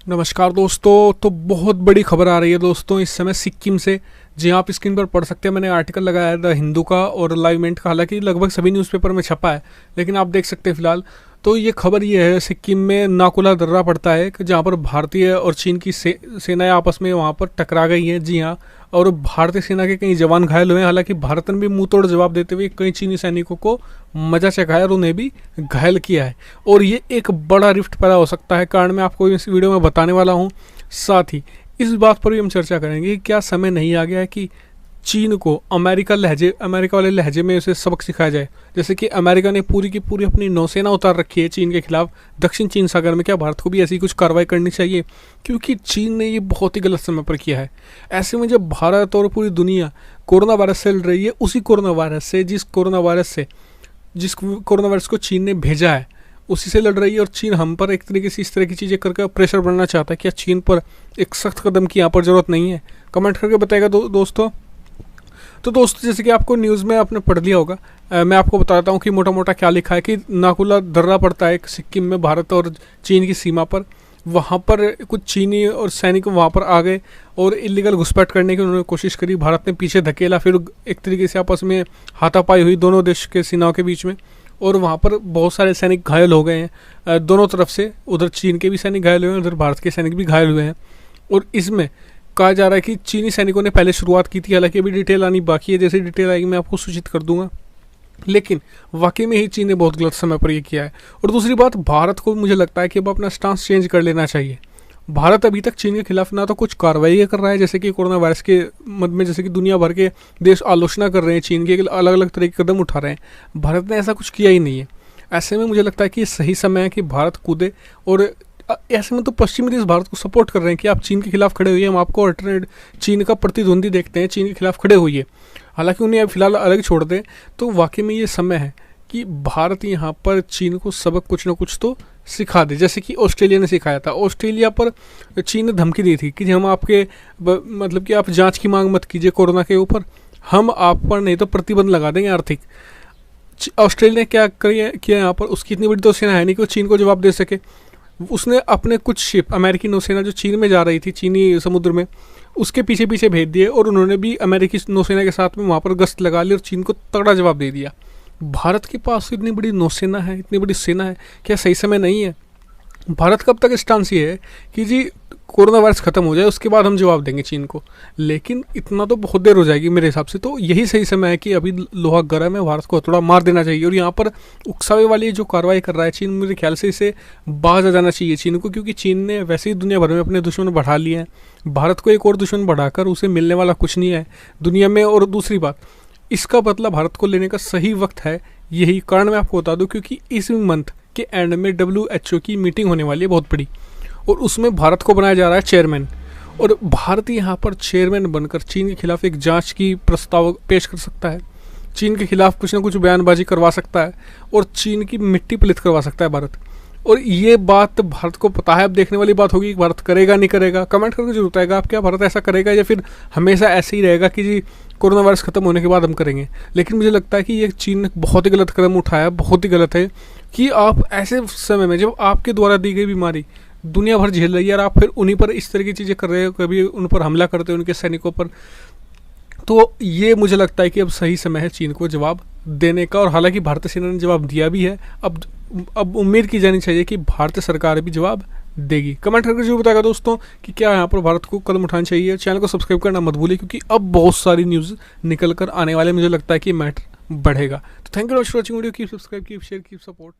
नमस्कार दोस्तों। तो बहुत बड़ी खबर आ रही है दोस्तों इस समय सिक्किम से। जी हाँ, आप स्क्रीन पर पढ़ सकते हैं। मैंने आर्टिकल लगाया है द हिंदू का और लाइव मिनट का, हालांकि लगभग सभी न्यूज़पेपर में छपा है, लेकिन आप देख सकते हैं फिलहाल। तो ये खबर ये है, सिक्किम में नाकुला दर्रा पड़ता है कि जहाँ पर भारतीय और चीन की सेनाएं आपस में वहाँ पर टकरा गई हैं। जी हाँ, और भारतीय सेना के कई जवान घायल हुए हैं। हालांकि भारत ने भी मुंह तोड़ जवाब देते हुए कई चीनी सैनिकों को मजा चखाया और उन्हें भी घायल किया है। और ये एक बड़ा रिफ्ट पैदा हो सकता है, कारण मैं आपको इस वीडियो में बताने वाला हूँ। साथ ही इस बात पर भी हम चर्चा करेंगे कि क्या समय नहीं आ गया है कि चीन को अमेरिका वाले लहजे में उसे सबक सिखाया जाए। जैसे कि अमेरिका ने पूरी की पूरी अपनी नौसेना उतार रखी है चीन के खिलाफ दक्षिण चीन सागर में। क्या भारत को भी ऐसी कुछ कार्रवाई करनी चाहिए? क्योंकि चीन ने ये बहुत ही गलत समय पर किया है। ऐसे में जब भारत और पूरी दुनिया कोरोना वायरस से लड़ रही है, उसी कोरोना वायरस को चीन ने भेजा है, उसी से लड़ रही है। और चीन हम पर एक तरीके से इस तरह की चीज़ें करके प्रेशर बनाना चाहता है। क्या चीन पर एक सख्त कदम की यहाँ पर ज़रूरत नहीं है? कमेंट करके बताएगा दोस्तों। तो दोस्तों, जैसे कि आपको न्यूज़ में आपने पढ़ लिया होगा, मैं आपको बताता हूँ कि मोटा मोटा क्या लिखा है कि नाकुला दर्रा पड़ता है सिक्किम में भारत और चीन की सीमा पर। वहाँ पर कुछ चीनी और सैनिक वहाँ पर आ गए और इलीगल घुसपैठ करने की उन्होंने कोशिश करी। भारत ने पीछे धकेला, फिर एक तरीके से आपस में हाथापाई हुई दोनों देश के सेनाओं के बीच में। और वहाँ पर बहुत सारे सैनिक घायल हो गए हैं दोनों तरफ से। उधर चीन के भी सैनिक घायल हुए हैं, उधर भारत के सैनिक भी घायल हुए हैं। और इसमें कहा जा रहा है कि चीनी सैनिकों ने पहले शुरुआत की थी, हालांकि अभी डिटेल आनी बाकी है। जैसे डिटेल आएगी मैं आपको सूचित कर दूंगा। लेकिन वाकई में ही चीन ने बहुत गलत समय पर यह किया है। और दूसरी बात, भारत को मुझे लगता है कि अब अपना स्टांस चेंज कर लेना चाहिए। भारत अभी तक चीन के खिलाफ ना तो कुछ कार्रवाई कर रहा है, जैसे कि कोरोना वायरस के मद में जैसे कि दुनिया भर के देश आलोचना कर रहे हैं चीन के, अलग अलग तरह के कदम उठा रहे हैं। भारत ने ऐसा कुछ किया ही नहीं है। ऐसे में मुझे लगता है कि ये सही समय है कि भारत कूदे। और ऐसे में तो पश्चिमी देश भारत को सपोर्ट कर रहे हैं कि आप चीन के खिलाफ खड़े हुए, हम आपको अल्टरनेट चीन का प्रतिद्वंदी देखते हैं, चीन के खिलाफ खड़े हुए। हालांकि उन्हें अब फिलहाल अलग छोड़ दें। तो वाकई में ये समय है कि भारत यहाँ पर चीन को सबक कुछ ना कुछ तो सिखा दे, जैसे कि ऑस्ट्रेलिया ने सिखाया था। ऑस्ट्रेलिया पर चीन ने धमकी दी थी कि हम आपके मतलब कि आप जांच की मांग मत कीजिए कोरोना के ऊपर, हम आप पर नहीं तो प्रतिबंध लगा देंगे आर्थिक। ऑस्ट्रेलिया ने क्या किया यहाँ पर? उसकी इतनी बड़ी तो सेना है नहीं कि वो चीन को जवाब दे सके। उसने अपने कुछ शिप, अमेरिकी नौसेना जो चीन में जा रही थी, चीनी समुद्र में, उसके पीछे पीछे भेज दिए। और उन्होंने भी अमेरिकी नौसेना के साथ में वहाँ पर गश्त लगा ली और चीन को तगड़ा जवाब दे दिया। भारत के पास इतनी बड़ी नौसेना है, इतनी बड़ी सेना है, क्या सही समय नहीं है? भारत का अब तक स्टांस ये है कि जी कोरोना वायरस खत्म हो जाए उसके बाद हम जवाब देंगे चीन को। लेकिन इतना तो बहुत देर हो जाएगी मेरे हिसाब से। तो यही सही समय है कि अभी लोहा गर्म है, भारत को थोड़ा मार देना चाहिए। और यहाँ पर उकसावे वाली जो कार्रवाई कर रहा है चीन, मेरे ख्याल से इसे बाज आ जाना चाहिए चीन को, क्योंकि चीन ने वैसे ही दुनिया भर में अपने दुश्मन बढ़ा लिए हैं। भारत को एक और दुश्मन बढ़ाकर उसे मिलने वाला कुछ नहीं है दुनिया में। और दूसरी बात, इसका बदला भारत को लेने का सही वक्त है। यही कारण मैं आपको बता दूं, क्योंकि इस मंथ के एंड में WHO की मीटिंग होने वाली है बहुत बड़ी, और उसमें भारत को बनाया जा रहा है चेयरमैन। और भारत यहाँ पर चेयरमैन बनकर चीन के खिलाफ एक जांच की प्रस्ताव पेश कर सकता है, चीन के खिलाफ कुछ ना कुछ बयानबाजी करवा सकता है और चीन की मिट्टी पलित करवा सकता है भारत। और ये बात भारत को पता है। अब देखने वाली बात होगी कि भारत करेगा नहीं करेगा। कमेंट करके जरूर बताएगा आप, क्या भारत ऐसा करेगा या फिर हमेशा ऐसे ही रहेगा कि जी कोरोना वायरस खत्म होने के बाद हम करेंगे। लेकिन मुझे लगता है कि ये चीन ने बहुत ही गलत कदम उठाया, बहुत ही गलत है कि आप ऐसे समय में जब आपके द्वारा दी गई बीमारी दुनिया भर झेल रही है और आप फिर उन्हीं पर इस तरह की चीज़ें कर रहे हो, कभी उन पर हमला करते हो, उनके सैनिकों पर। तो ये मुझे लगता है कि अब सही समय है चीन को जवाब देने का। और हालांकि भारतीय सेना ने जवाब दिया भी है। अब उम्मीद की जानी चाहिए कि भारतीय सरकार भी जवाब देगी। कमेंट करके जरूर बताएगा दोस्तों कि क्या यहाँ पर भारत को कदम उठाना चाहिए। चैनल को सब्सक्राइब करना मत भूलिए, क्योंकि अब बहुत सारी न्यूज़ निकल कर आने वाले, मुझे लगता है कि मैटर बढ़ेगा। तो thank you for watching video. Keep subscribe, keep share, keep support.